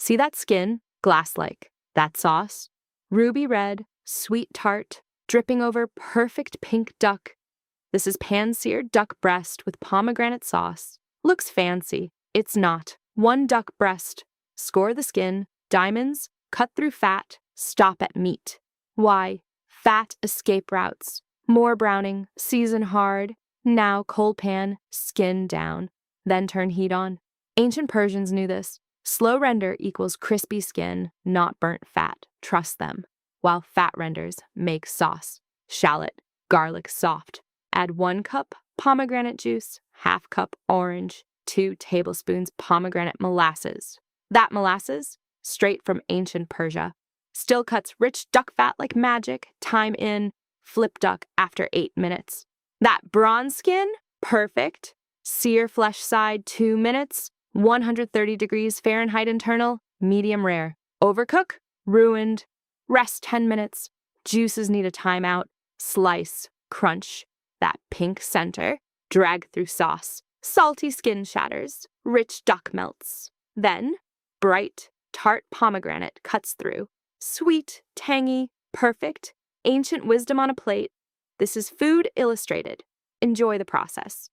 See that skin? Glass-like. That sauce? Ruby red, sweet tart, dripping over perfect pink duck. This is pan-seared duck breast with pomegranate sauce. Looks fancy. It's not. One duck breast. Score the skin, diamonds, cut through fat, stop at meat. Why? Fat escape routes. More browning, season hard. Now cold pan, skin down. Then turn heat on. Ancient Persians knew this. Slow render equals crispy skin, not burnt fat. Trust them. While fat renders make sauce. Shallot, garlic soft. Add 1 cup pomegranate juice, ½ cup orange, 2 tablespoons pomegranate molasses. That molasses, straight from ancient Persia. Still cuts rich duck fat like magic. Time in, flip duck after 8 minutes. That bronze skin, perfect. Sear flesh side 2 minutes. 130 degrees Fahrenheit internal, medium rare. Overcook, ruined. Rest 10 minutes. Juices need a timeout. Slice, crunch. That pink center, drag through sauce. Salty skin shatters. Rich duck melts. Then, bright, tart pomegranate cuts through. Sweet, tangy, perfect. Ancient wisdom on a plate. This is Food Illustrated. Enjoy the process.